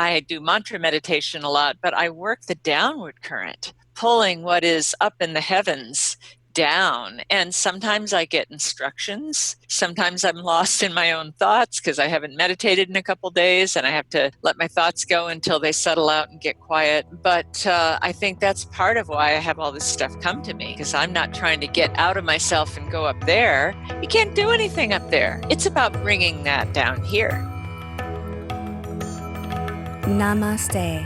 I do mantra meditation a lot, but I work the downward current, pulling what is up in the heavens down. And sometimes I get instructions. Sometimes I'm lost in my own thoughts because I haven't meditated in a couple days and I have to let my thoughts go until they settle out and get quiet. But I think that's part of why I have all this stuff come to me, because I'm not trying to get out of myself and go up there. You can't do anything up there. It's about bringing that down here. Namaste.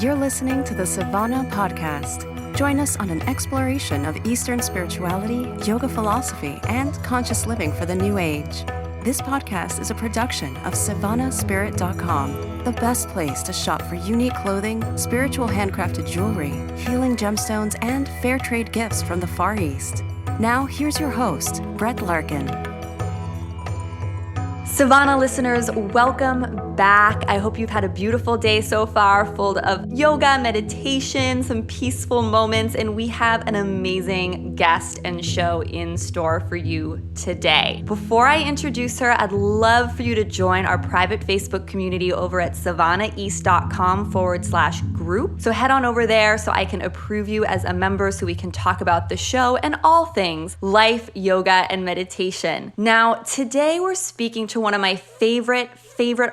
You're listening to the Savannah Podcast. Join us on an exploration of Eastern spirituality, yoga philosophy, and conscious living for the new age. This podcast is a production of SavannahSpirit.com, the best place to shop for unique clothing, spiritual handcrafted jewelry, healing gemstones, and fair trade gifts from the Far East. Now, here's your host, Brett Larkin. Savannah listeners, welcome back. I hope you've had a beautiful day so far, full of yoga, meditation, some peaceful moments, and we have an amazing guest and show in store for you today. Before I introduce her, I'd love for you to join our private Facebook community over at savannaeast.com/group. So head on over there so I can approve you as a member so we can talk about the show and all things life, yoga, and meditation. Now, today we're speaking to one of my favorite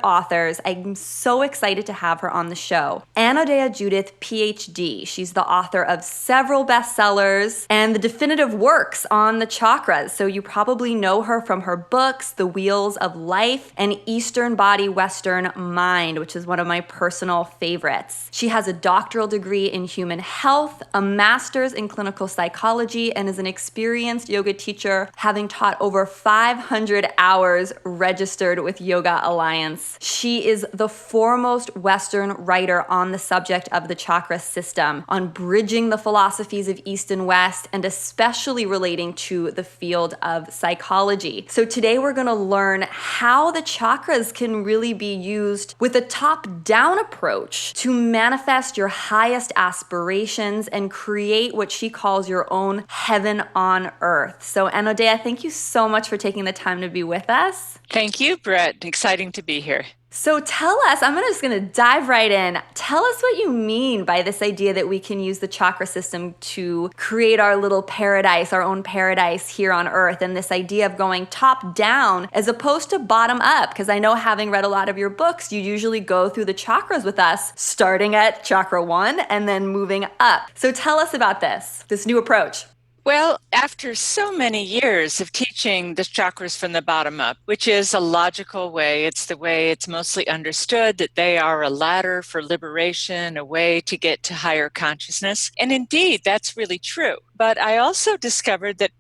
authors. I'm so excited to have her on the show. Anodea Judith, Ph.D. She's the author of several bestsellers and the definitive works on the chakras. So you probably know her from her books, The Wheels of Life and Eastern Body, Western Mind, which is one of my personal favorites. She has a doctoral degree in human health, a master's in clinical psychology, and is an experienced yoga teacher, having taught over 500 hours registered with Yoga Alliance. She is the foremost Western writer on the subject of the chakra system, on bridging the philosophies of East and West, and especially relating to the field of psychology. So today we're going to learn how the chakras can really be used with a top-down approach to manifest your highest aspirations and create what she calls your own heaven on earth. So Anodea, thank you so much for taking the time to be with us. Thank you, Brett. Exciting to be here. So tell us, I'm just going to dive right in. Tell us what you mean by this idea that we can use the chakra system to create our little paradise, our own paradise here on earth, and this idea of going top down as opposed to bottom up. Because I know, having read a lot of your books, you usually go through the chakras with us, starting at chakra 1 and then moving up. So tell us about this new approach. Well, after so many years of teaching the chakras from the bottom up, which is a logical way, it's the way it's mostly understood, that they are a ladder for liberation, a way to get to higher consciousness. And indeed, that's really true. But I also discovered that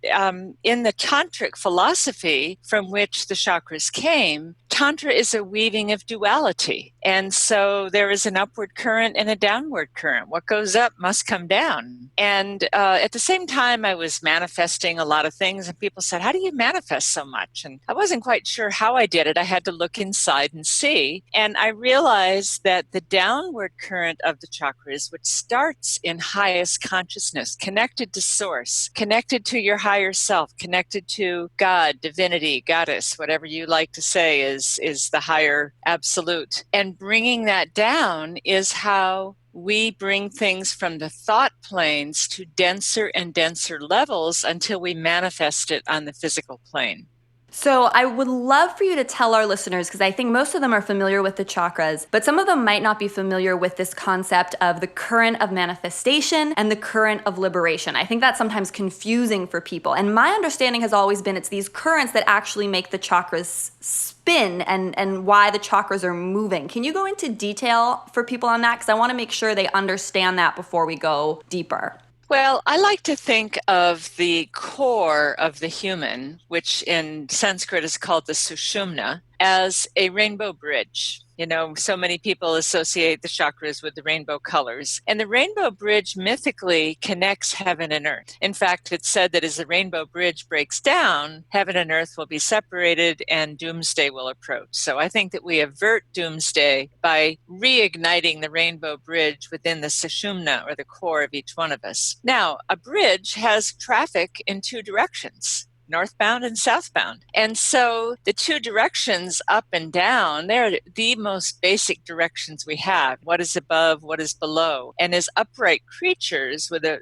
in the Tantric philosophy from which the chakras came, Tantra is a weaving of duality. And so there is an upward current and a downward current. What goes up must come down. And at the same time, I was manifesting a lot of things, and people said, how do you manifest so much? And I wasn't quite sure how I did it. I had to look inside and see. And I realized that the downward current of the chakras, which starts in highest consciousness, connected to source, connected to your higher self, connected to God, divinity, goddess, whatever you like to say is the higher absolute. And bringing that down is how we bring things from the thought planes to denser and denser levels until we manifest it on the physical plane. So I would love for you to tell our listeners, because I think most of them are familiar with the chakras, but some of them might not be familiar with this concept of the current of manifestation and the current of liberation. I think that's sometimes confusing for people. And my understanding has always been it's these currents that actually make the chakras spin and why the chakras are moving. Can you go into detail for people on that? Because I want to make sure they understand that before we go deeper. Well, I like to think of the core of the human, which in Sanskrit is called the Sushumna, as a rainbow bridge. You know, so many people associate the chakras with the rainbow colors. And the rainbow bridge mythically connects heaven and earth. In fact, it's said that as the rainbow bridge breaks down, heaven and earth will be separated and doomsday will approach. So I think that we avert doomsday by reigniting the rainbow bridge within the Sushumna, or the core of each one of us. Now, a bridge has traffic in two directions. northbound and southbound. And so the two directions, up and down, they're the most basic directions we have. What is above, what is below. And as upright creatures with a,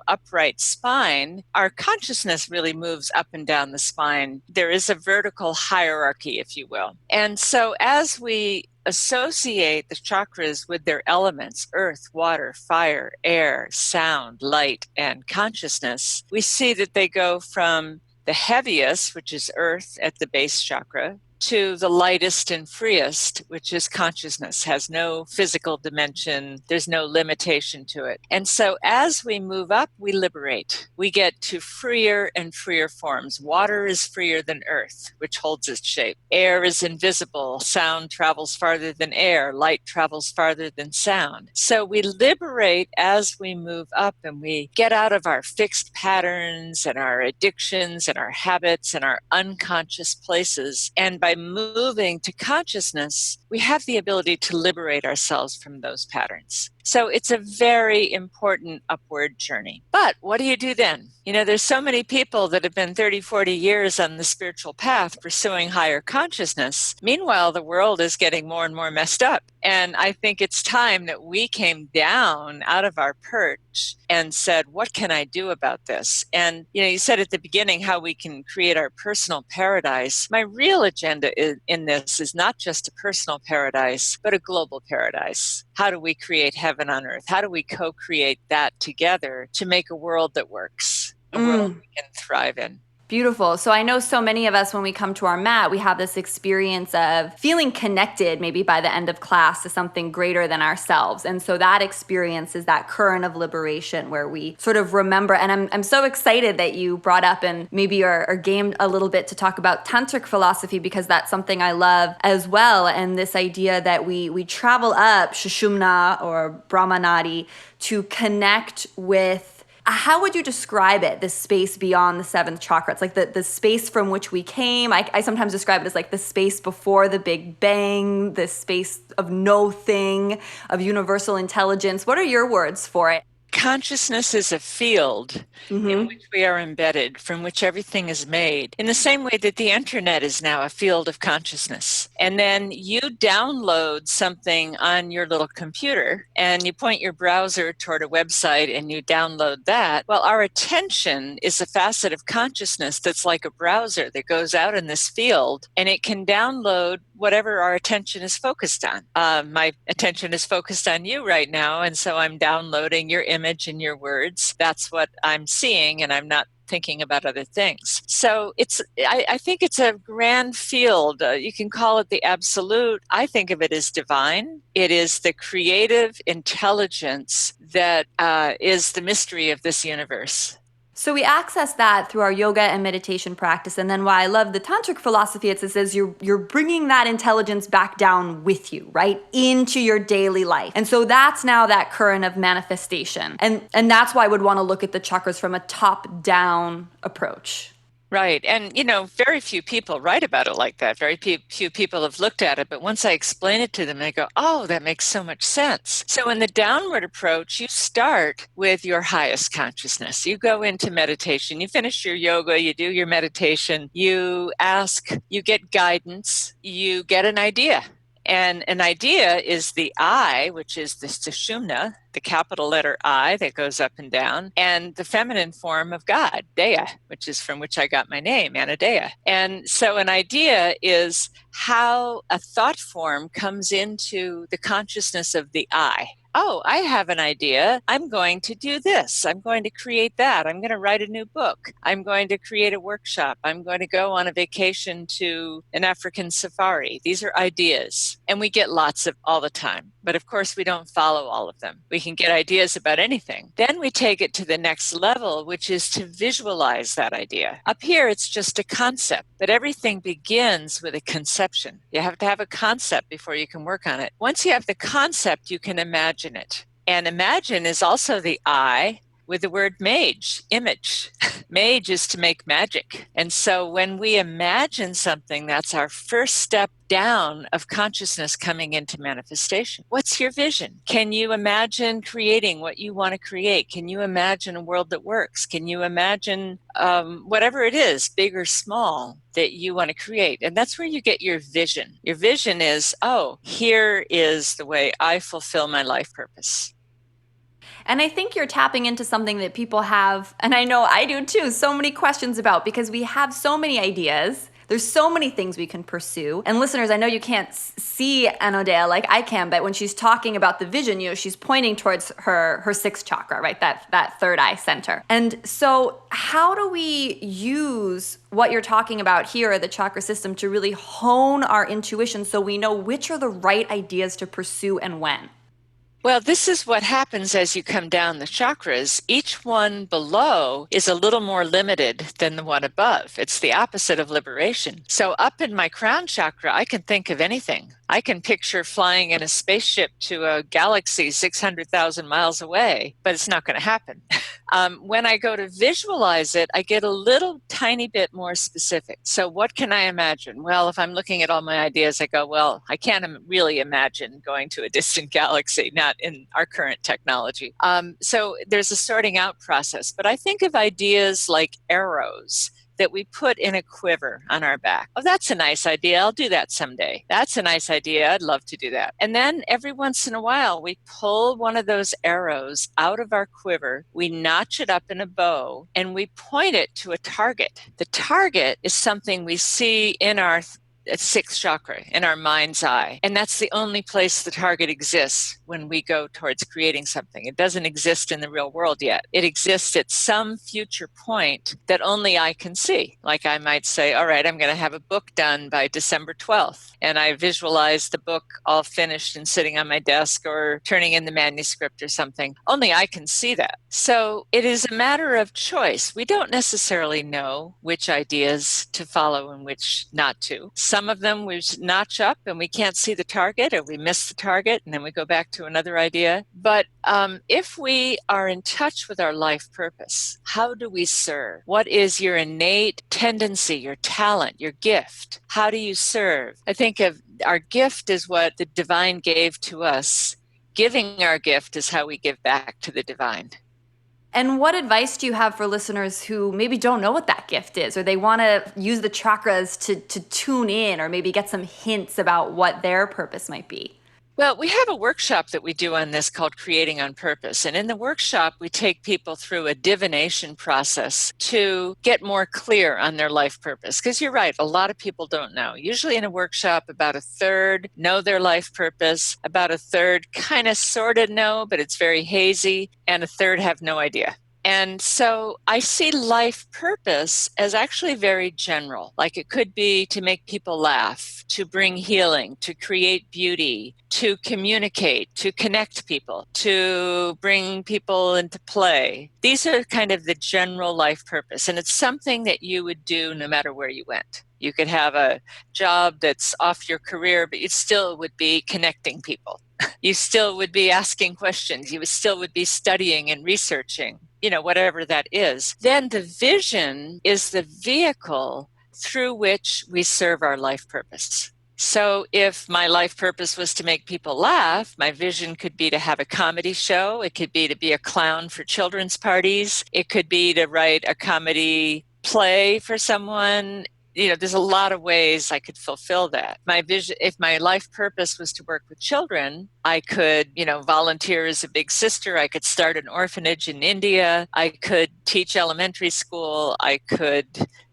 upright spine, our consciousness really moves up and down the spine. There is a vertical hierarchy, if you will. And so as we associate the chakras with their elements, earth, water, fire, air, sound, light, and consciousness, we see that they go from the heaviest, which is earth at the base chakra, to the lightest and freest, which is consciousness, has no physical dimension. There's no limitation to it. And so as we move up, we liberate. We get to freer and freer forms. Water is freer than earth, which holds its shape. Air is invisible. Sound travels farther than air. Light travels farther than sound. So we liberate as we move up, and we get out of our fixed patterns and our addictions and our habits and our unconscious places. And by moving to consciousness, we have the ability to liberate ourselves from those patterns. So it's a very important upward journey. But what do you do then? There's so many people that have been 30, 40 years on the spiritual path pursuing higher consciousness. Meanwhile, the world is getting more and more messed up. And I think it's time that we came down out of our perch and said, what can I do about this? And, you said at the beginning how we can create our personal paradise. My real agenda in this is not just a personal paradise, but a global paradise. How do we create heaven on earth? How do we co-create that together to make a world that works, a world we can thrive in? Beautiful. So I know so many of us, when we come to our mat, we have this experience of feeling connected maybe by the end of class to something greater than ourselves. And so that experience is that current of liberation where we sort of remember. And I'm so excited that you brought up and maybe are gamed a little bit to talk about Tantric philosophy, because that's something I love as well. And this idea that we travel up Sushumna or Brahmanadi to connect with, how would you describe it, this space beyond the seventh chakra? It's like the space from which we came. I sometimes describe it as like the space before the Big Bang, the space of no thing, of universal intelligence. What are your words for it? Consciousness is a field in which we are embedded, from which everything is made, in the same way that the internet is now a field of consciousness. And then you download something on your little computer and you point your browser toward a website and you download that. Well, our attention is a facet of consciousness that's like a browser that goes out in this field, and it can download whatever our attention is focused on. My attention is focused on you right now, and so I'm downloading your image and your words. That's what I'm seeing, and I'm not thinking about other things. So I think it's a grand field. You can call it the absolute. I think of it as divine. It is the creative intelligence that is the mystery of this universe. So we access that through our yoga and meditation practice. And then why I love the Tantric philosophy, it says you're bringing that intelligence back down with you, right? Into your daily life. And so that's now that current of manifestation. And that's why I would want to look at the chakras from a top-down approach. Right. And, very few people write about it like that. Very few people have looked at it. But once I explain it to them, they go, oh, that makes so much sense. So in the downward approach, you start with your highest consciousness. You go into meditation. You finish your yoga. You do your meditation. You ask, you get guidance. You get an idea. And an idea is the I, which is the Sushumna, the capital letter I that goes up and down, and the feminine form of God, Dea, which is from which I got my name, Anodea. And so an idea is how a thought form comes into the consciousness of the I. Oh, I have an idea. I'm going to do this. I'm going to create that. I'm going to write a new book. I'm going to create a workshop. I'm going to go on a vacation to an African safari. These are ideas. And we get lots of all the time. But of course, we don't follow all of them. We can get ideas about anything. Then we take it to the next level, which is to visualize that idea. Up here, it's just a concept, but everything begins with a conception. You have to have a concept before you can work on it. Once you have the concept, you can imagine it. And imagine is also the I, with the word mage, image. Mage is to make magic. And so when we imagine something, that's our first step down of consciousness coming into manifestation. What's your vision? Can you imagine creating what you want to create? Can you imagine a world that works? Can you imagine whatever it is, big or small, that you want to create? And that's where you get your vision. Your vision is, oh, here is the way I fulfill my life purpose. And I think you're tapping into something that people have, and I know I do too, so many questions about, because we have so many ideas. There's so many things we can pursue. And listeners, I know you can't see Anodea like I can, but when she's talking about the vision, she's pointing towards her sixth chakra, right? That third eye center. And so how do we use what you're talking about here, the chakra system, to really hone our intuition so we know which are the right ideas to pursue and when? Well, this is what happens as you come down the chakras. Each one below is a little more limited than the one above. It's the opposite of liberation. So up in my crown chakra, I can think of anything. I can picture flying in a spaceship to a galaxy 600,000 miles away, but it's not going to happen. When I go to visualize it, I get a little tiny bit more specific. So what can I imagine? Well, if I'm looking at all my ideas, I go, well, I can't really imagine going to a distant galaxy, not in our current technology. So there's a sorting out process. But I think of ideas like arrows that we put in a quiver on our back. Oh, that's a nice idea. I'll do that someday. That's a nice idea. I'd love to do that. And then every once in a while, we pull one of those arrows out of our quiver, we notch it up in a bow, and we point it to a target. The target is something we see in our sixth chakra, in our mind's eye. And that's the only place the target exists when we go towards creating something. It doesn't exist in the real world yet. It exists at some future point that only I can see. Like I might say, all right, I'm going to have a book done by December 12th. And I visualize the book all finished and sitting on my desk or turning in the manuscript or something. Only I can see that. So it is a matter of choice. We don't necessarily know which ideas to follow and which not to. Some of them we notch up and we can't see the target, or we miss the target and then we go back to another idea. But if we are in touch with our life purpose, how do we serve? What is your innate tendency, your talent, your gift? How do you serve? I think of our gift is what the divine gave to us. Giving our gift is how we give back to the divine. And what advice do you have for listeners who maybe don't know what that gift is, or they want to use the chakras to tune in, or maybe get some hints about what their purpose might be? Well, we have a workshop that we do on this called Creating on Purpose. And in the workshop, we take people through a divination process to get more clear on their life purpose. Because you're right, a lot of people don't know. Usually in a workshop, about a third know their life purpose, about a third kind of sort of know, but it's very hazy, and a third have no idea. And so I see life purpose as actually very general. Like it could be to make people laugh, to bring healing, to create beauty, to communicate, to connect people, to bring people into play. These are kind of the general life purpose. And it's something that you would do no matter where you went. You could have a job that's off your career, but you still would be connecting people. You still would be asking questions. You still would be studying and researching, whatever that is. Then the vision is the vehicle through which we serve our life purpose. So if my life purpose was to make people laugh, my vision could be to have a comedy show. It could be to be a clown for children's parties. It could be to write a comedy play for someone. There's a lot of ways I could fulfill that. My vision, if my life purpose was to work with children, I could, volunteer as a big sister. I could start an orphanage in India. I could teach elementary school. I could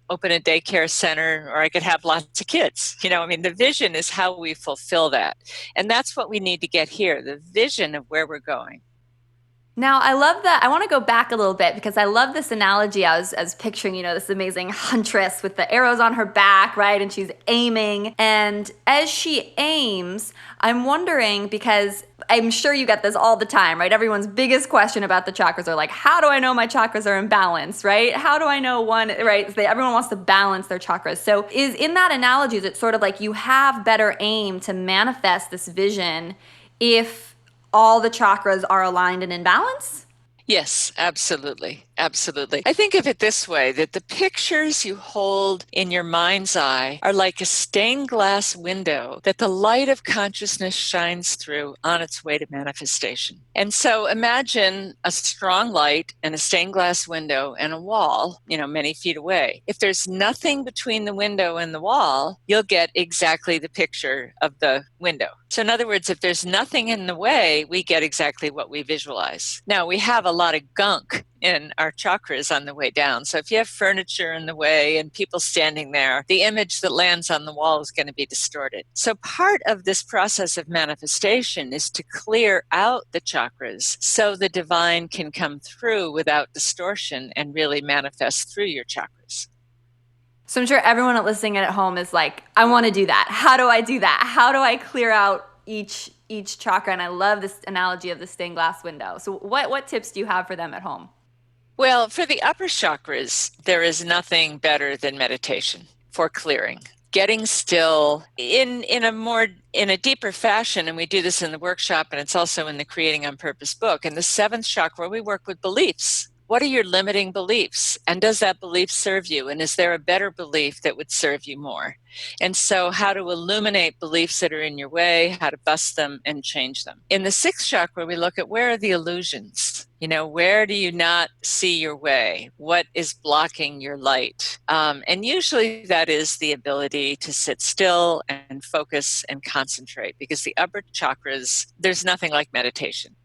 open a daycare center, or I could have lots of kids. The vision is how we fulfill that. And that's what we need to get here, the vision of where we're going. Now, I love that. I want to go back a little bit because I love this analogy. I was picturing, this amazing huntress with the arrows on her back, right? And she's aiming. And as she aims, I'm wondering, because I'm sure you get this all the time, right? Everyone's biggest question about the chakras are like, how do I know my chakras are in balance, right? How do I know one, right? Everyone wants to balance their chakras. So is in that analogy, is it sort of like you have better aim to manifest this vision if all the chakras are aligned and in balance? Yes, absolutely. Absolutely. I think of it this way, that the pictures you hold in your mind's eye are like a stained glass window that the light of consciousness shines through on its way to manifestation. And so imagine a strong light and a stained glass window and a wall, many feet away. If there's nothing between the window and the wall, you'll get exactly the picture of the window. So in other words, if there's nothing in the way, we get exactly what we visualize. Now, we have a lot of gunk in our chakras on the way down. So if you have furniture in the way and people standing there, the image that lands on the wall is going to be distorted. So part of this process of manifestation is to clear out the chakras so the divine can come through without distortion and really manifest through your chakras. So I'm sure everyone listening at home is like, I want to do that. How do I do that? How do I clear out each chakra? And I love this analogy of the stained glass window. So what tips do you have for them at home? Well, for the upper chakras, there is nothing better than meditation for clearing. Getting still in a deeper fashion, and we do this in the workshop, and it's also in the Creating on Purpose book. In the seventh chakra, we work with beliefs. What are your limiting beliefs? And does that belief serve you? And is there a better belief that would serve you more? And so how to illuminate beliefs that are in your way, how to bust them and change them. In the sixth chakra, we look at where are the illusions? Where do you not see your way? What is blocking your light? And usually that is the ability to sit still and focus and concentrate, because the upper chakras, there's nothing like meditation.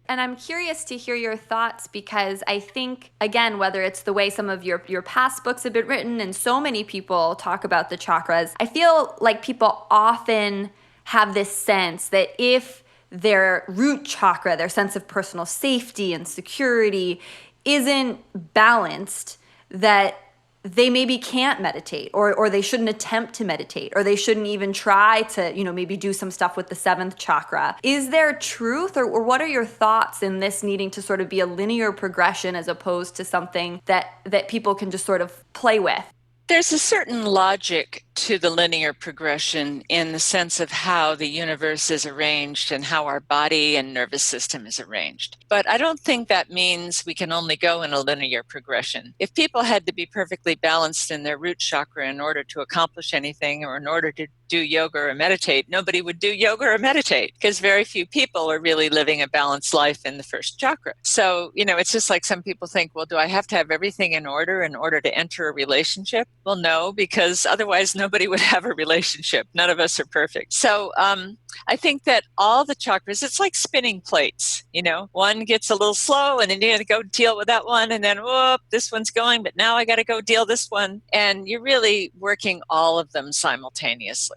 And I'm curious to hear your thoughts, because I think, again, whether it's the way some of your past books have been written and so many people talk about the chakras, I feel like people often have this sense that if their root chakra, their sense of personal safety and security, isn't balanced, that they maybe can't meditate, or they shouldn't attempt to meditate, or they shouldn't even try to, maybe do some stuff with the seventh chakra. Is there truth, or what are your thoughts in this needing to sort of be a linear progression as opposed to something that people can just sort of play with? There's a certain logic to the linear progression in the sense of how the universe is arranged and how our body and nervous system is arranged. But I don't think that means we can only go in a linear progression. If people had to be perfectly balanced in their root chakra in order to accomplish anything, or in order to do yoga or meditate, nobody would do yoga or meditate, because very few people are really living a balanced life in the first chakra. So, it's just like some people think, well, do I have to have everything in order to enter a relationship? Well, no, because otherwise nobody would have a relationship. None of us are perfect. So I think that all the chakras, it's like spinning plates. One gets a little slow and then you got to go deal with that one. And then, whoop, this one's going, but now I got to go deal this one. And you're really working all of them simultaneously.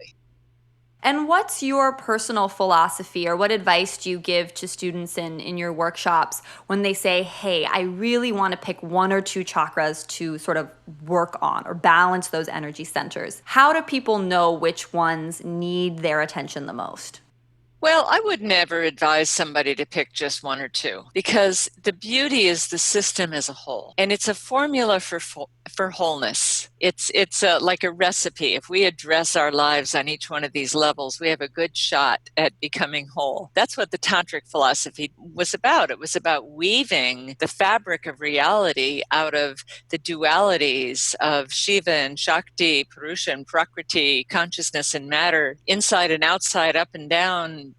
And what's your personal philosophy, or what advice do you give to students in your workshops when they say, hey, I really want to pick one or two chakras to sort of work on or balance those energy centers? How do people know which ones need their attention the most? Well, I would never advise somebody to pick just one or two, because the beauty is the system as a whole, and it's a formula for wholeness. It's like a recipe. If we address our lives on each one of these levels, we have a good shot at becoming whole. That's what the Tantric philosophy was about. It was about weaving the fabric of reality out of the dualities of Shiva and Shakti, Purusha and Prakriti, consciousness and matter, inside and outside, up and down,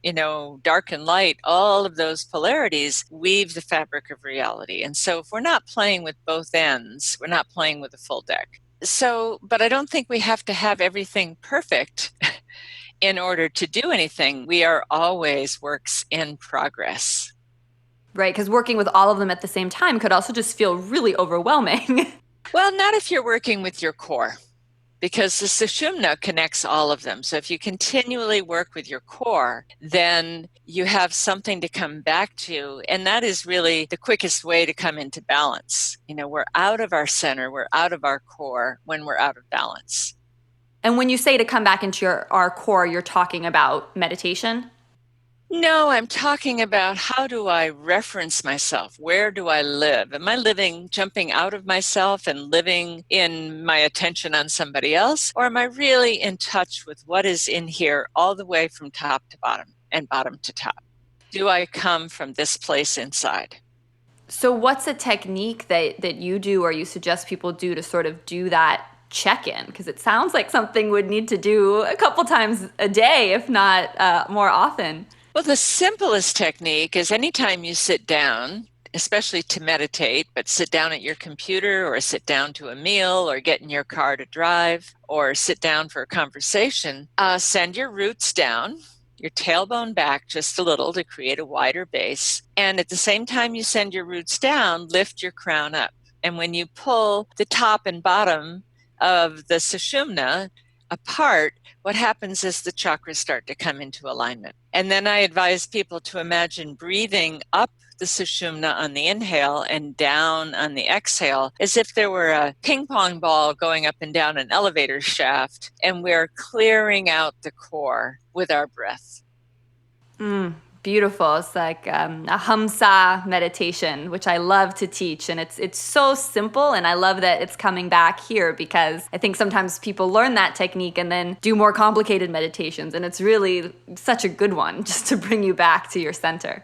dark and light. All of those polarities weave the fabric of reality. And so if we're not playing with both ends, we're not playing with a full deck. So, but I don't think we have to have everything perfect in order to do anything. We are always works in progress. Right, because working with all of them at the same time could also just feel really overwhelming. Well, not if you're working with your core, because the Sushumna connects all of them. So if you continually work with your core, then you have something to come back to. And that is really the quickest way to come into balance. We're out of our center, we're out of our core when we're out of balance. And when you say to come back into our core, you're talking about meditation? No, I'm talking about how do I reference myself? Where do I live? Am I living, jumping out of myself and living in my attention on somebody else? Or am I really in touch with what is in here all the way from top to bottom and bottom to top? Do I come from this place inside? So what's a technique that you do or you suggest people do to sort of do that check-in? Because it sounds like something would need to do a couple times a day, if not more often. Well, the simplest technique is anytime you sit down, especially to meditate, but sit down at your computer or sit down to a meal or get in your car to drive or sit down for a conversation, send your roots down, your tailbone back just a little to create a wider base. And at the same time you send your roots down, lift your crown up. And when you pull the top and bottom of the sushumna apart, what happens is the chakras start to come into alignment. And then I advise people to imagine breathing up the sushumna on the inhale and down on the exhale, as if there were a ping pong ball going up and down an elevator shaft, and we're clearing out the core with our breath. Beautiful. It's like a Hamsa meditation, which I love to teach. And it's so simple. And I love that it's coming back here, because I think sometimes people learn that technique and then do more complicated meditations. And it's really such a good one just to bring you back to your center.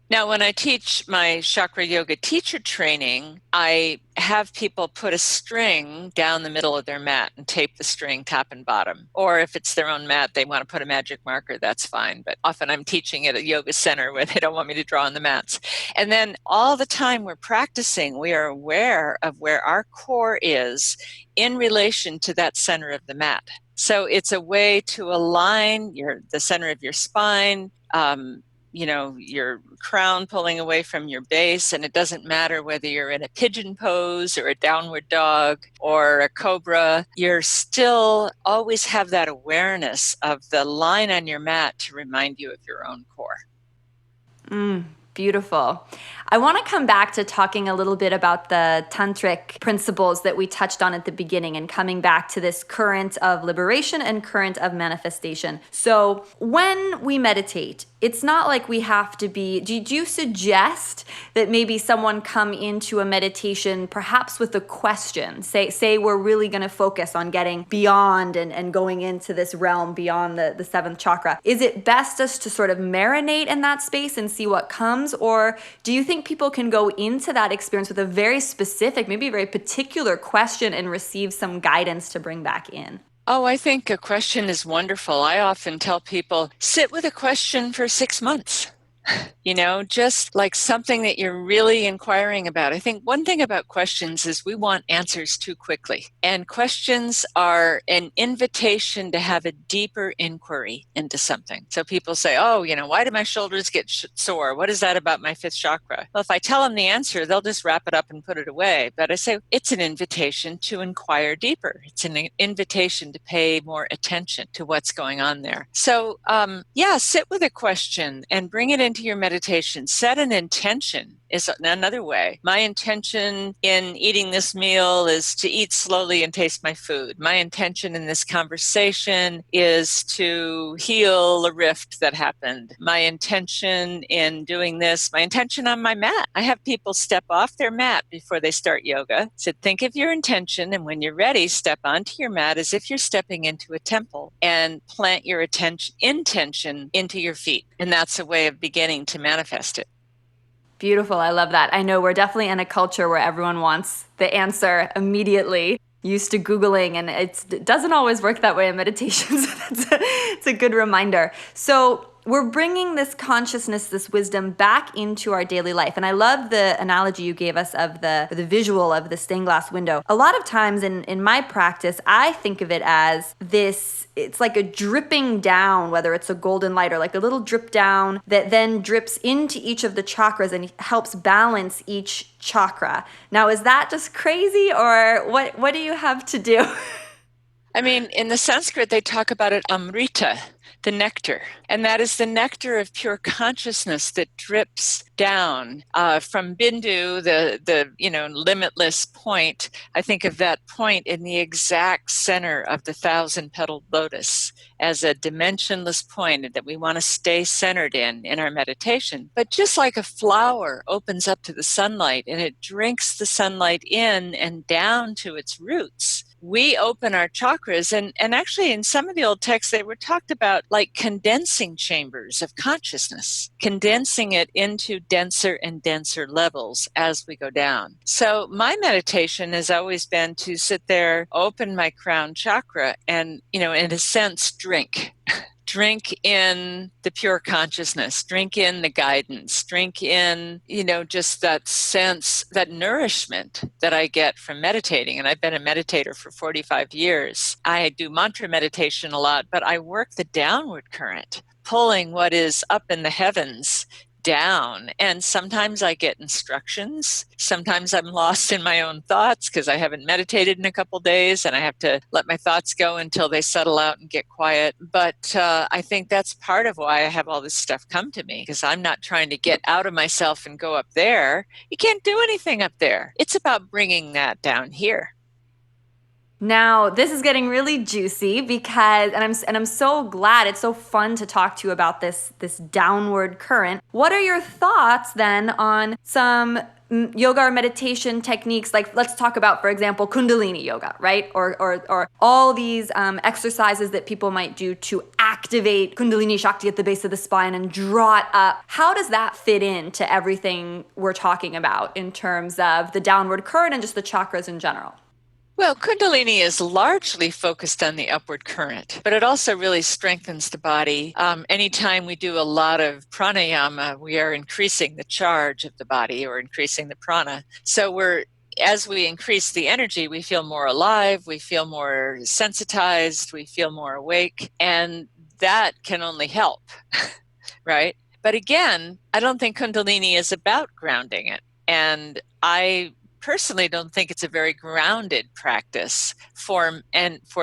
Now, when I teach my chakra yoga teacher training, I have people put a string down the middle of their mat and tape the string top and bottom. Or if it's their own mat, they want to put a magic marker, that's fine. But often I'm teaching at a yoga center where they don't want me to draw on the mats. And then all the time we're practicing, we are aware of where our core is in relation to that center of the mat. So it's a way to align the center of your spine, your crown pulling away from your base. And it doesn't matter whether you're in a pigeon pose or a downward dog or a cobra, you're still always have that awareness of the line on your mat to remind you of your own core. Beautiful. I want to come back to talking a little bit about the Tantric principles that we touched on at the beginning and coming back to this current of liberation and current of manifestation. So when we meditate, it's not like we have to be, do you suggest that maybe someone come into a meditation perhaps with a question? Say we're really going to focus on getting beyond and going into this realm beyond the seventh chakra. Is it best just to sort of marinate in that space and see what comes? Or do you think people can go into that experience with a very specific, maybe a very particular question and receive some guidance to bring back in? Oh, I think a question is wonderful. I often tell people, sit with a question for 6 months. Just like something that you're really inquiring about. I think one thing about questions is we want answers too quickly. And questions are an invitation to have a deeper inquiry into something. So people say, why do my shoulders get sore? What is that about my fifth chakra? Well, if I tell them the answer, they'll just wrap it up and put it away. But I say it's an invitation to inquire deeper. It's an invitation to pay more attention to what's going on there. So, sit with a question and bring it into your meditation. Set an intention is another way. My intention in eating this meal is to eat slowly and taste my food. My intention in this conversation is to heal a rift that happened. My intention in doing this, my intention on my mat. I have people step off their mat before they start yoga. So think of your intention, and when you're ready, step onto your mat as if you're stepping into a temple and plant your intention into your feet. And that's a way of beginning to manifest it. Beautiful. I love that. I know we're definitely in a culture where everyone wants the answer immediately. Used to Googling, and it doesn't always work that way in meditation. So it's a good reminder. So we're bringing this consciousness, this wisdom back into our daily life. And I love the analogy you gave us of the visual of the stained glass window. A lot of times in my practice, I think of it as this, it's like a dripping down, whether it's a golden light or like a little drip down that then drips into each of the chakras and helps balance each chakra. Now, is that just crazy, or what do you have to do? I mean, in the Sanskrit, they talk about it amrita, the nectar. And that is the nectar of pure consciousness that drips down from Bindu, the limitless point. I think of that point in the exact center of the 1,000-petaled lotus as a dimensionless point that we want to stay centered in our meditation. But just like a flower opens up to the sunlight and it drinks the sunlight in and down to its roots, we open our chakras. And actually, in some of the old texts, they were talked about like condensing chambers of consciousness, condensing it into denser and denser levels as we go down. So my meditation has always been to sit there, open my crown chakra, and, in a sense, drink. Drink in the pure consciousness, drink in the guidance, drink in, just that sense, that nourishment that I get from meditating. And I've been a meditator for 45 years. I do mantra meditation a lot, but I work the downward current, pulling what is up in the heavens down. And sometimes I get instructions. Sometimes I'm lost in my own thoughts because I haven't meditated in a couple days and I have to let my thoughts go until they settle out and get quiet. But I think that's part of why I have all this stuff come to me, because I'm not trying to get out of myself and go up there. You can't do anything up there. It's about bringing that down here. Now, this is getting really juicy because, and I'm so glad, it's so fun to talk to you about this downward current. What are your thoughts then on some yoga or meditation techniques? Like, let's talk about, for example, Kundalini yoga, right? Or all these exercises that people might do to activate Kundalini Shakti at the base of the spine and draw it up. How does that fit into everything we're talking about in terms of the downward current and just the chakras in general? Well, Kundalini is largely focused on the upward current, but it also really strengthens the body. Anytime we do a lot of pranayama, we are increasing the charge of the body or increasing the prana. So as we increase the energy, we feel more alive, we feel more sensitized, we feel more awake, and that can only help, right? But again, I don't think Kundalini is about grounding it. And I personally don't think it's a very grounded practice for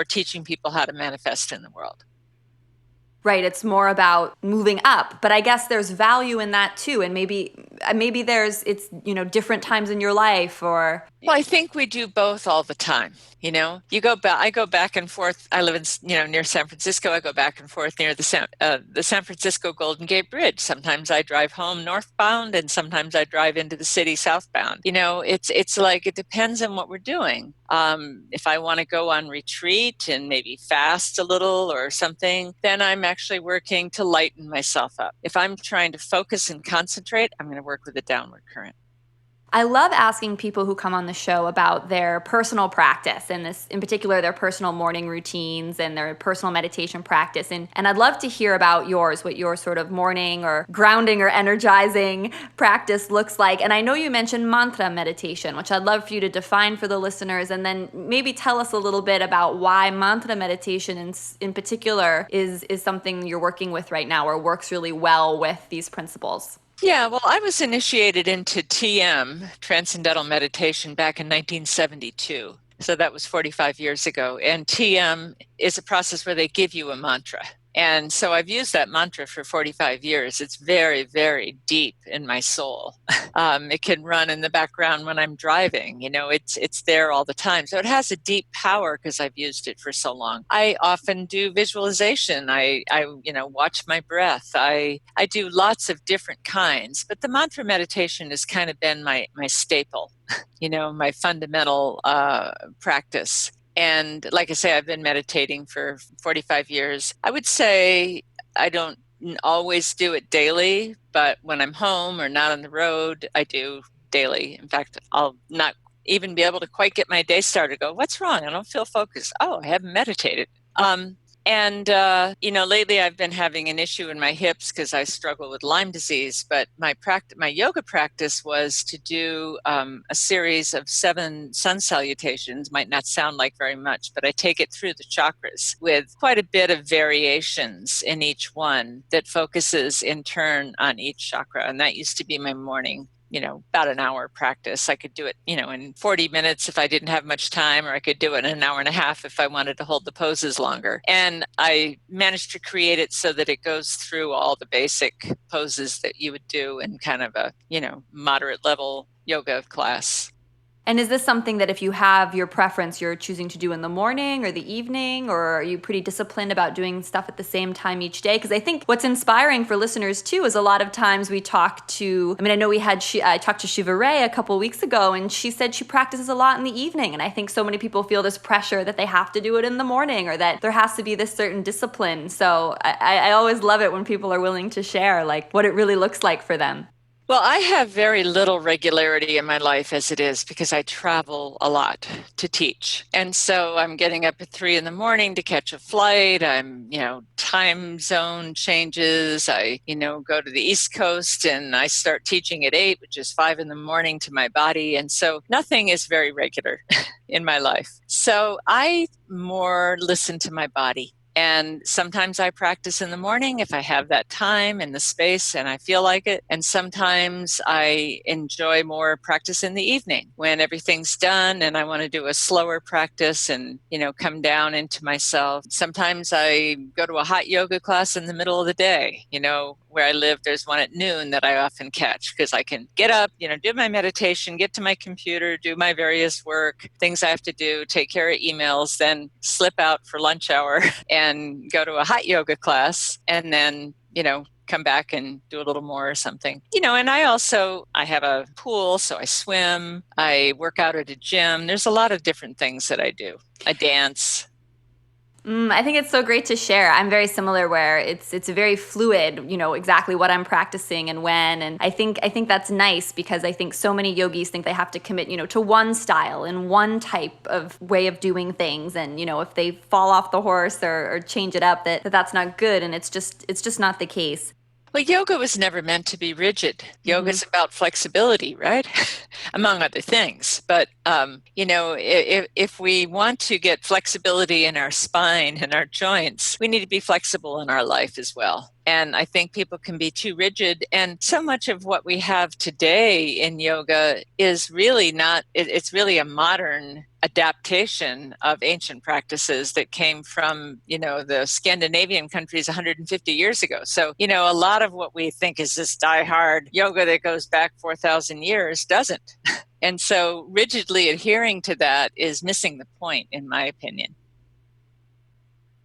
teaching people how to manifest in the world. Right, it's more about moving up, but I guess there's value in that too, and maybe it's different times in your life, or well, I think we do both all the time. I go back and forth. I live in near San Francisco. I go back and forth near the San Francisco Golden Gate Bridge. Sometimes I drive home northbound, and sometimes I drive into the city southbound. It's like it depends on what we're doing. If I want to go on retreat and maybe fast a little or something, then I'm actually working to lighten myself up. If I'm trying to focus and concentrate, I'm going to work with the downward current. I love asking people who come on the show about their personal practice, and this, in particular, their personal morning routines and their personal meditation practice. And I'd love to hear about yours, what your sort of morning or grounding or energizing practice looks like. And I know you mentioned mantra meditation, which I'd love for you to define for the listeners, and then maybe tell us a little bit about why mantra meditation in particular is something you're working with right now or works really well with these principles. Yeah, well, I was initiated into TM, Transcendental Meditation, back in 1972. So that was 45 years ago. And TM is a process where they give you a mantra. And so I've used that mantra for 45 years. It's very, very deep in my soul. It can run in the background when I'm driving. It's there all the time. So it has a deep power because I've used it for so long. I often do visualization. I watch my breath. I do lots of different kinds. But the mantra meditation has kind of been my staple, my fundamental practice. And like I say, I've been meditating for 45 years. I would say I don't always do it daily, but when I'm home or not on the road, I do daily. In fact, I'll not even be able to quite get my day started. Go, what's wrong? I don't feel focused. Oh, I haven't meditated. Lately I've been having an issue in my hips because I struggle with Lyme disease, but my yoga practice was to do a series of 7 sun salutations. Might not sound like very much, but I take it through the chakras with quite a bit of variations in each one that focuses in turn on each chakra. And that used to be my morning, about an hour practice. I could do it, in 40 minutes if I didn't have much time, or I could do it in an hour and a half if I wanted to hold the poses longer. And I managed to create it so that it goes through all the basic poses that you would do in kind of a, moderate level yoga class. And is this something that if you have your preference, you're choosing to do in the morning or the evening, or are you pretty disciplined about doing stuff at the same time each day? Because I think what's inspiring for listeners too is a lot of times we talk to, I know I talked to Shiva Ray a couple weeks ago, and she said she practices a lot in the evening. And I think so many people feel this pressure that they have to do it in the morning or that there has to be this certain discipline. So I always love it when people are willing to share like what it really looks like for them. Well, I have very little regularity in my life as it is because I travel a lot to teach. And so I'm getting up at 3 a.m. to catch a flight. I'm, time zone changes. I, go to the East Coast and I start teaching at 8, which is 5 a.m. to my body. And so nothing is very regular in my life. So I more listen to my body. And sometimes I practice in the morning if I have that time and the space and I feel like it. And sometimes I enjoy more practice in the evening when everything's done and I want to do a slower practice and, come down into myself. Sometimes I go to a hot yoga class in the middle of the day. Where I live, there's one at noon that I often catch because I can get up, do my meditation, get to my computer, do my various work, things I have to do, take care of emails, then slip out for lunch hour and go to a hot yoga class and then, come back and do a little more or something. And I have a pool, so I swim, I work out at a gym. There's a lot of different things that I do. I dance. I think it's so great to share. I'm very similar where it's very fluid, exactly what I'm practicing and when. And I think that's nice because I think so many yogis think they have to commit, to one style and one type of way of doing things. And, if they fall off the horse or change it up, that's not good. And it's just not the case. Well, yoga was never meant to be rigid. Yoga is about flexibility, right? Among other things. But, if we want to get flexibility in our spine and our joints, we need to be flexible in our life as well. And I think people can be too rigid. And so much of what we have today in yoga is really it's really a modern adaptation of ancient practices that came from, the Scandinavian countries 150 years ago. So, a lot of what we think is this die-hard yoga that goes back 4,000 years doesn't. And so rigidly adhering to that is missing the point, in my opinion.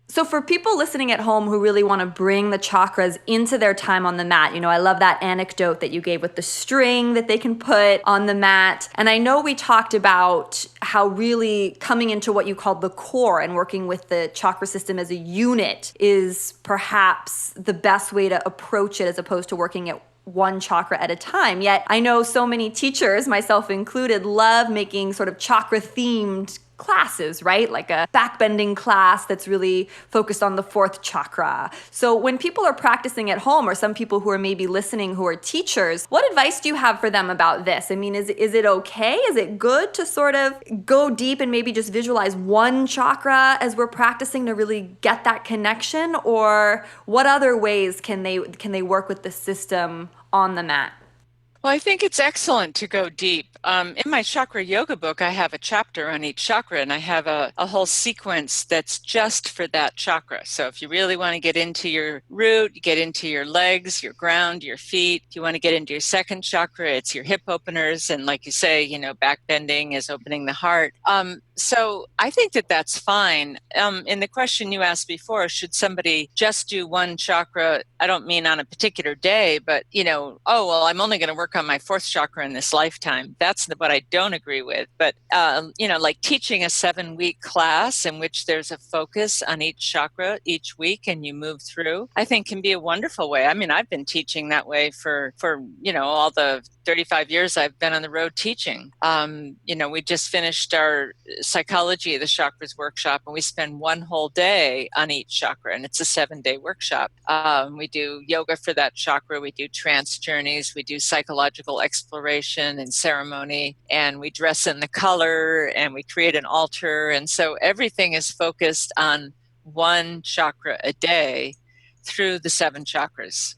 So for people listening at home who really want to bring the chakras into their time on the mat, I love that anecdote that you gave with the string that they can put on the mat. And I know we talked about how really coming into what you called the core and working with the chakra system as a unit is perhaps the best way to approach it as opposed to working at one chakra at a time. Yet I know so many teachers, myself included, love making sort of chakra themed classes, right? Like a backbending class that's really focused on the 4th chakra. So when people are practicing at home, or some people who are maybe listening who are teachers, what advice do you have for them about this? Is it okay? Is it good to sort of go deep and maybe just visualize one chakra as we're practicing to really get that connection? Or what other ways can they work with the system on the mat? Well, I think it's excellent to go deep. In my chakra yoga book, I have a chapter on each chakra, and I have a whole sequence that's just for that chakra. So if you really want to get into your root, you get into your legs, your ground, your feet. If you want to get into your 2nd chakra, it's your hip openers. And like you say, back bending is opening the heart. So I think that that's fine. In the question you asked before, should somebody just do one chakra? I don't mean on a particular day, but, I'm only going to work on my 4th chakra in this lifetime. That's what I don't agree with. But, like teaching a 7-week class in which there's a focus on each chakra each week and you move through, I think can be a wonderful way. I've been teaching that way for all the 35 years I've been on the road teaching. We just finished our psychology of the chakras workshop, and we spend one whole day on each chakra, and it's a 7-day workshop. We do yoga for that chakra. We do trance journeys. We do psychological exploration and ceremony, and we dress in the color, and we create an altar. And so everything is focused on one chakra a day through the 7 chakras.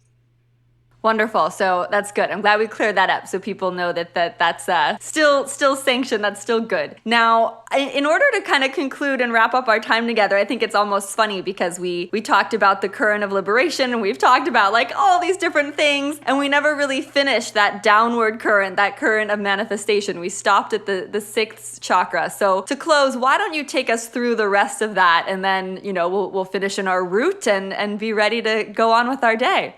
Wonderful. So that's good. I'm glad we cleared that up so people know that's still sanctioned. That's still good. Now, in order to kind of conclude and wrap up our time together, I think it's almost funny because we talked about the current of liberation and we've talked about like all these different things and we never really finished that downward current, that current of manifestation. We stopped at the sixth chakra. So to close, why don't you take us through the rest of that and then, we'll finish in our root and be ready to go on with our day.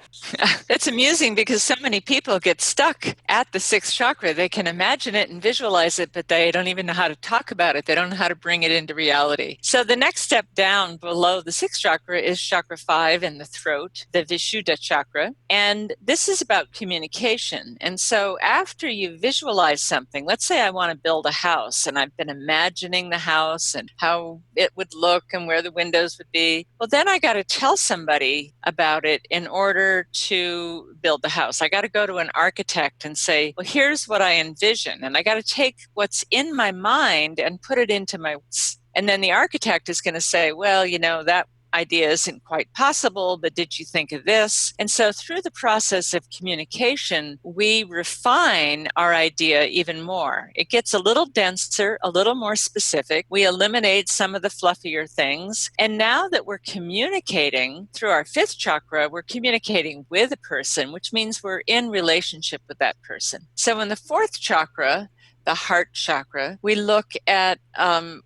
It's amusing because so many people get stuck at the sixth chakra. They can imagine it and visualize it, but they don't even know how to talk about it. They don't know how to bring it into reality. So the next step down below the sixth chakra is chakra 5 in the throat, the Vishuddha chakra. And this is about communication. And so after you visualize something, let's say I want to build a house and I've been imagining the house and how it would look and where the windows would be. Well, then I got to tell somebody about it in order to build the house. I got to go to an architect and say, well, here's what I envision. And I got to take what's in my mind and put it into my, and then the architect is going to say, well, that idea isn't quite possible, but did you think of this? And so through the process of communication, we refine our idea even more. It gets a little denser, a little more specific. We eliminate some of the fluffier things. And now that we're communicating through our fifth chakra, we're communicating with a person, which means we're in relationship with that person. So in the fourth chakra, the heart chakra, we look at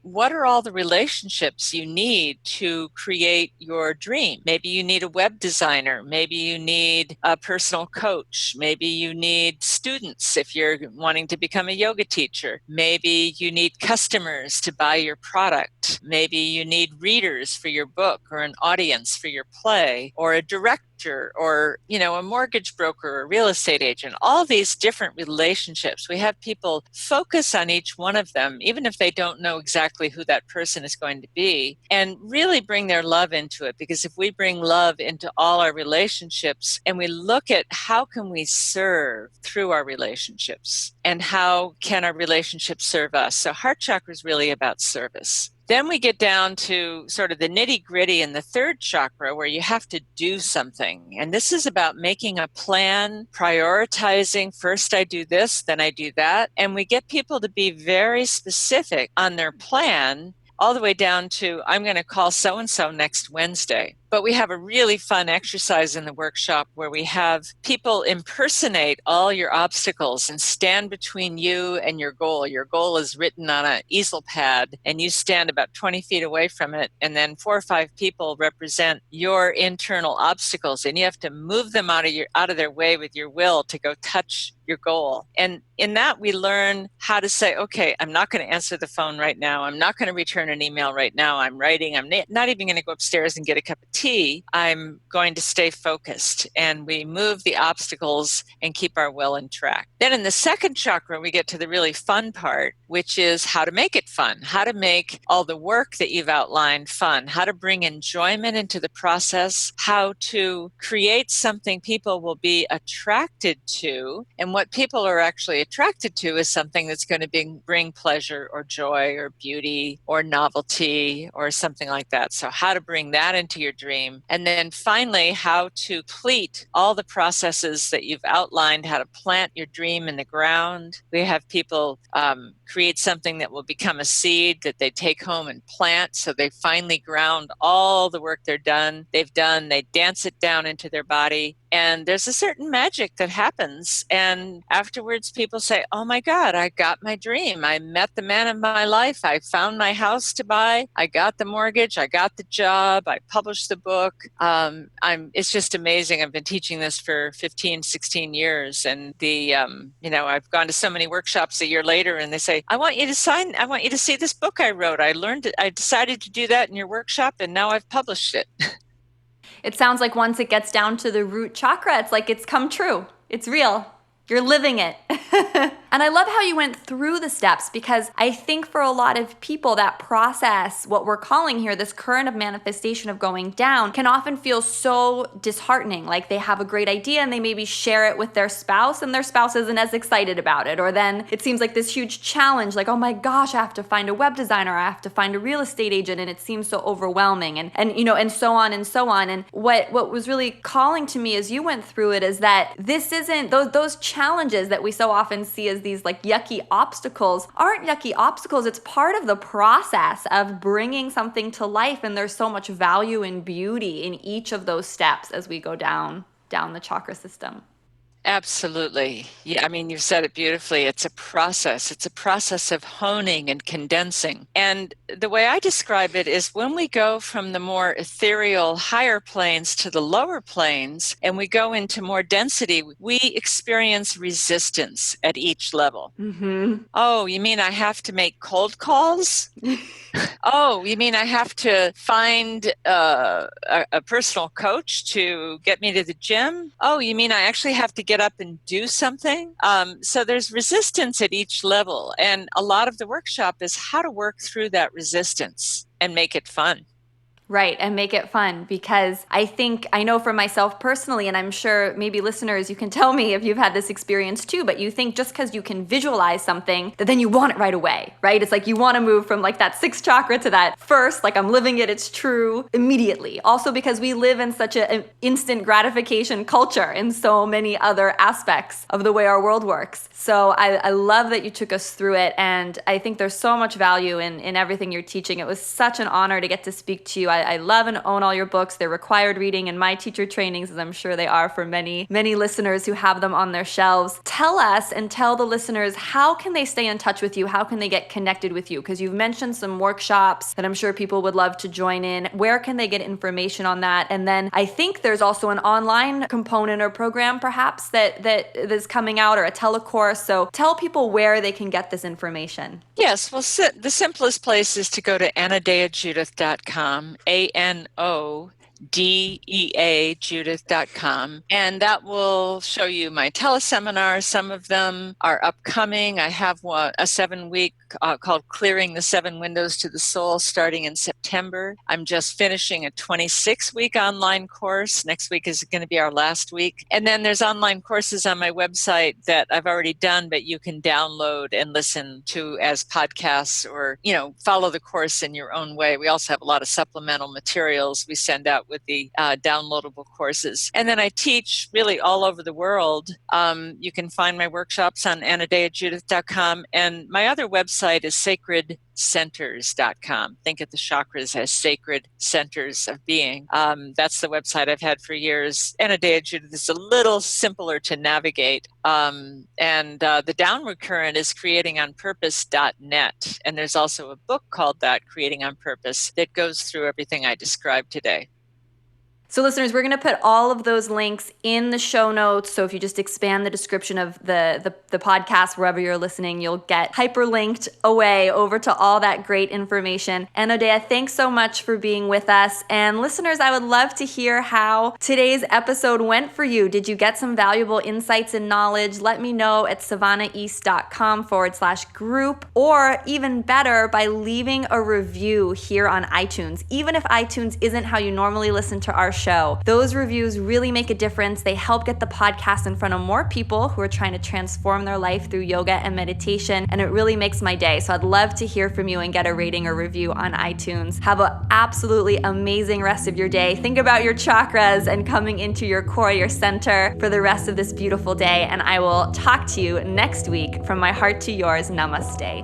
what are all the relationships you need to create your dream. Maybe you need a web designer. Maybe you need a personal coach. Maybe you need students if you're wanting to become a yoga teacher. Maybe you need customers to buy your product. Maybe you need readers for your book or an audience for your play or a director or, a mortgage broker or a real estate agent, all these different relationships. We have people focus on each one of them, even if they don't know exactly who that person is going to be, and really bring their love into it. Because if we bring love into all our relationships and we look at how can we serve through our relationships and how can our relationships serve us. So heart chakra is really about service. Then we get down to sort of the nitty-gritty in the third chakra where you have to do something. And this is about making a plan, prioritizing, first I do this, then I do that. And we get people to be very specific on their plan, all the way down to, I'm going to call so-and-so next Wednesday. But we have a really fun exercise in the workshop where we have people impersonate all your obstacles and stand between you and your goal. Your goal is written on an easel pad and you stand about 20 feet away from it. And then 4 or 5 people represent your internal obstacles and you have to move them out of their way with your will to go touch your goal. And in that, we learn how to say, okay, I'm not going to answer the phone right now. I'm not going to return an email right now. I'm writing. I'm not even going to go upstairs and get a cup of tea. I'm going to stay focused. And we move the obstacles and keep our will in track. Then in the second chakra, we get to the really fun part, which is how to make it fun, how to make all the work that you've outlined fun, how to bring enjoyment into the process, how to create something people will be attracted to. And what people are actually attracted to is something that's going to bring pleasure or joy or beauty or novelty or something like that. So how to bring that into your dream. And then finally, how to complete all the processes that you've outlined, how to plant your dream in the ground. We have people create something that will become a seed that they take home and plant. So they finally ground all the work they've done, they dance it down into their body. And there's a certain magic that happens. And afterwards, people say, oh my God, I got my dream. I met the man of my life. I found my house to buy. I got the mortgage. I got the job. I published the book. It's just amazing. I've been teaching this for 15, 16 years. And I've gone to so many workshops a year later and they say, I want you to see this book I wrote. I decided to do that in your workshop and now I've published it. It sounds like once it gets down to the root chakra, it's like it's come true. It's real. You're living it. And I love how you went through the steps, because I think for a lot of people that process, what we're calling here this current of manifestation of going down, can often feel so disheartening. Like they have a great idea and they maybe share it with their spouse and their spouse isn't as excited about it. Or then it seems like this huge challenge, like, oh my gosh, I have to find a web designer, I have to find a real estate agent, and it seems so overwhelming, and you know, and so on and so on. And what was really calling to me as you went through it is that this isn't those challenges that we so often see as these like yucky obstacles aren't yucky obstacles. It's part of the process of bringing something to life, and there's so much value and beauty in each of those steps as we go down the chakra system. Absolutely. Yeah, I mean, you've said it beautifully. It's a process. It's a process of honing and condensing. And the way I describe it is when we go from the more ethereal higher planes to the lower planes, and we go into more density, we experience resistance at each level. Mm-hmm. Oh, you mean I have to make cold calls? Oh, you mean I have to find a personal coach to get me to the gym? Oh, you mean I actually have to get up and do something? So there's resistance at each level. And a lot of the workshop is how to work through that resistance and make it fun. Right, and make it fun, because I know for myself personally, and I'm sure maybe listeners, you can tell me if you've had this experience too, but you think just because you can visualize something that then you want it right away, right? It's like you want to move from like that sixth chakra to that first, like I'm living it, it's true, immediately. Also because we live in such an instant gratification culture in so many other aspects of the way our world works. So I love that you took us through it, and I think there's so much value in everything you're teaching. It was such an honor to get to speak to you. I love and own all your books. They're required reading in my teacher trainings, as I'm sure they are for many, many listeners who have them on their shelves. Tell us and tell the listeners, how can they stay in touch with you? How can they get connected with you? Because you've mentioned some workshops that I'm sure people would love to join in. Where can they get information on that? And then I think there's also an online component or program perhaps that is coming out, or a telecourse. So tell people where they can get this information. Yes, well, the simplest place is to go to anodeajudith.com, ANODEA Judith.com, and that will show you my teleseminars. Some of them are upcoming. I have a 7-week called Clearing the 7 Windows to the Soul starting in September. I'm just finishing a 26-week online course. Next week is going to be our last week. And then there's online courses on my website that I've already done, but you can download and listen to as podcasts, or, you know, follow the course in your own way. We also have a lot of supplemental materials we send out with the downloadable courses. And then I teach really all over the world. You can find my workshops on anodeajudith.com, and my other website is sacredcenters.com. Think of the chakras as sacred centers of being. That's the website I've had for years. Anodea Judith is a little simpler to navigate. And the downward current is creatingonpurpose.net. And there's also a book called that, Creating on Purpose, that goes through everything I described today. So listeners, we're going to put all of those links in the show notes. So if you just expand the description of the podcast, wherever you're listening, you'll get hyperlinked away over to all that great information. Anodea, thanks so much for being with us. And listeners, I would love to hear how today's episode went for you. Did you get some valuable insights and knowledge? Let me know at savannaheast.com/group, or even better, by leaving a review here on iTunes. Even if iTunes isn't how you normally listen to our show, those reviews really make a difference. They help get the podcast in front of more people who are trying to transform their life through yoga and meditation, and it really makes my day. So I'd love to hear from you and get a rating or review on iTunes. Have an absolutely amazing rest of your day. Think about your chakras and coming into your core, your center, for the rest of this beautiful day, and I will talk to you next week. From my heart to yours, namaste.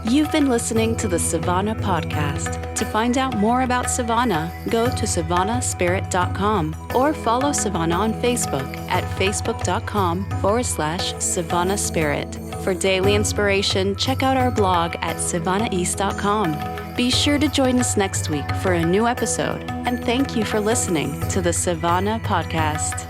You've been listening to the Savannah Podcast. To find out more about Savannah, go to savannahspirit.com or follow Savannah on Facebook at facebook.com/Savannah Spirit. For daily inspiration, check out our blog at savannaheast.com. Be sure to join us next week for a new episode, and thank you for listening to the Savannah Podcast.